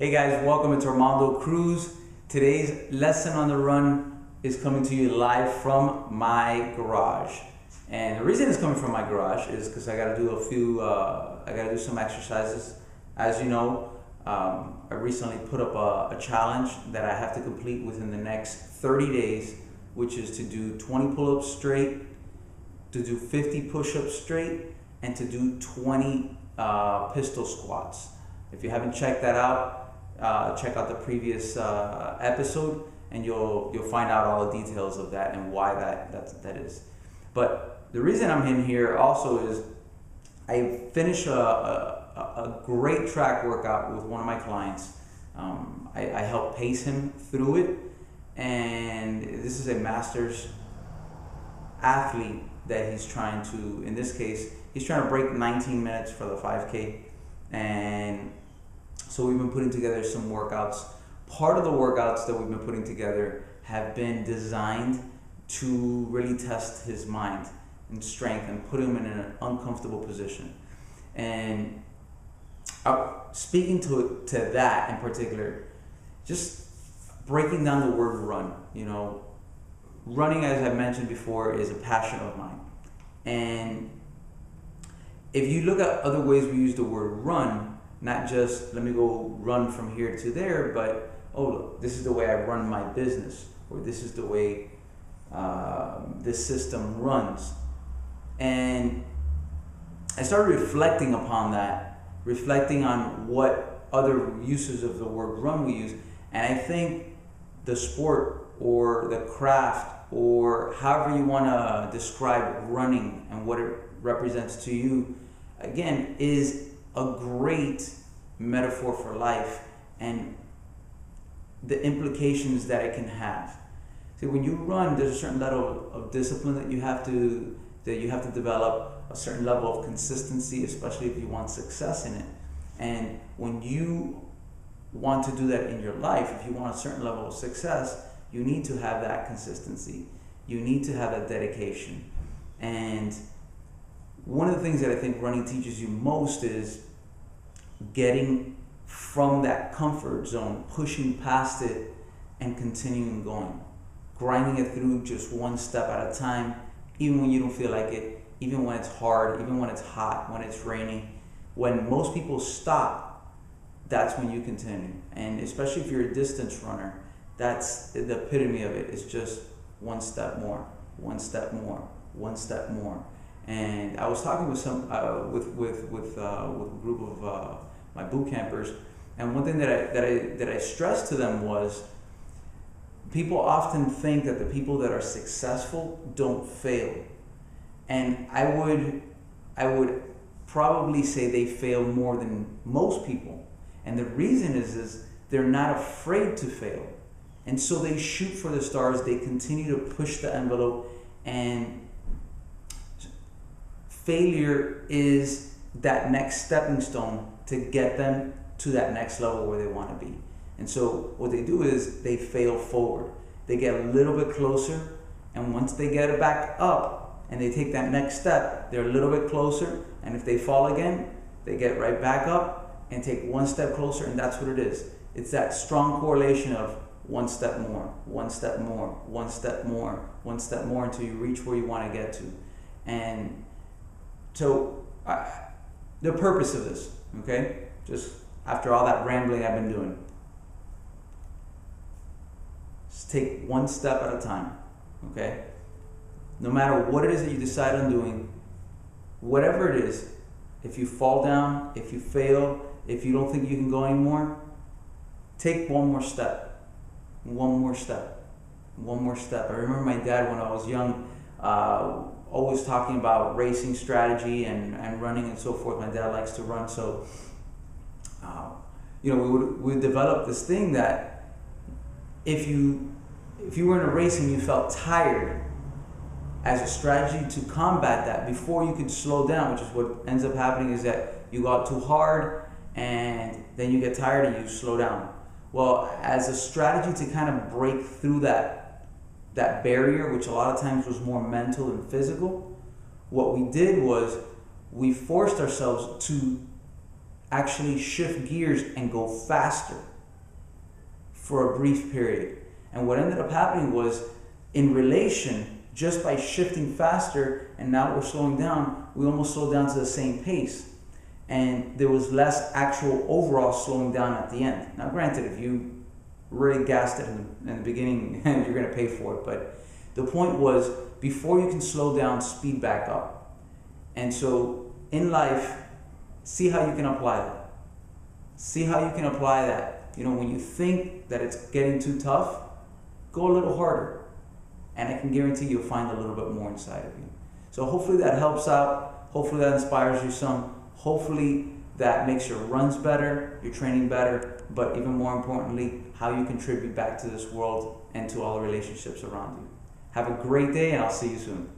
Hey guys, welcome to Armando Cruz. Today's lesson on the run is coming to you live from my garage. And the reason it's coming from my garage is because I gotta do some exercises. As you know, I recently put up a challenge that I have to complete within the next 30 days, which is to do 20 pull-ups straight, to do 50 push-ups straight, and to do 20 pistol squats. If you haven't checked that out, check out the previous episode, and you'll find out all the details of that and why that is. But the reason I'm in here also is I finished a great track workout with one of my clients. I helped pace him through it, and this is a master's athlete that he's trying to, in this case, he's trying to break 19 minutes for the 5K. And so we've been putting together some workouts. Part of the workouts that we've been putting together have been designed to really test his mind and strength and put him in an uncomfortable position. And speaking to that in particular, just breaking down the word run. You know, running, as I mentioned before, is a passion of mine. And if you look at other ways we use the word run, not just let me go run from here to there, but oh look, this is the way I run my business, or this is the way this system runs. And I started reflecting upon that, reflecting on what other uses of the word run we use, and I think the sport or the craft or however you want to describe running and what it represents to you, again, is a great metaphor for life and the implications that it can have. See, when you run, there's a certain level of discipline that you have to develop, a certain level of consistency, especially if you want success in it. And when you want to do that in your life, if you want a certain level of success, you need to have that consistency. You need to have that dedication. And one of the things that I think running teaches you most is getting from that comfort zone, pushing past it, and continuing going. Grinding it through just one step at a time, even when you don't feel like it, even when it's hard, even when it's hot, when it's raining. When most people stop, that's when you continue. And especially if you're a distance runner, that's the epitome of it. It's just one step more, one step more, one step more. And I was talking with some with a group of my boot campers, and one thing that I stressed to them was people often think that the people that are successful don't fail, and I would probably say they fail more than most people, and the reason is they're not afraid to fail, and so they shoot for the stars. They continue to push the envelope, and failure is that next stepping stone to get them to that next level where they want to be. And so what they do is they fail forward. They get a little bit closer, and once they get it back up and they take that next step, they're a little bit closer, and if they fall again, they get right back up and take one step closer, and that's what it is. It's that strong correlation of one step more, one step more, one step more, one step more, until you reach where you want to get to. And so the purpose of this, okay, just after all that rambling I've been doing, just take one step at a time, okay? No matter what it is that you decide on doing, whatever it is, if you fall down, if you fail, if you don't think you can go anymore, take one more step, one more step, one more step. I remember my dad when I was young, always talking about racing strategy and running and so forth. My dad likes to run, so we would develop this thing that if you were in a race and you felt tired, as a strategy to combat that before you could slow down, which is what ends up happening, is that you go out too hard and then you get tired and you slow down. Well, as a strategy to kind of break through that barrier, which a lot of times was more mental than physical, what we did was we forced ourselves to actually shift gears and go faster. for a brief period. And what ended up happening was, in relation, just by shifting faster and now we're slowing down, we almost slowed down to the same pace. And there was less actual overall slowing down at the end. Now granted, if you really gassed it in the beginning, you're going to pay for it. But the point was, before you can slow down, speed back up. And so in life, see how you can apply that. See how you can apply that. You know, when you think that it's getting too tough, go a little harder. And I can guarantee you'll find a little bit more inside of you. So hopefully that helps out. Hopefully that inspires you some. Hopefully that makes your runs better, your training better, but even more importantly, how you contribute back to this world and to all the relationships around you. Have a great day, and I'll see you soon.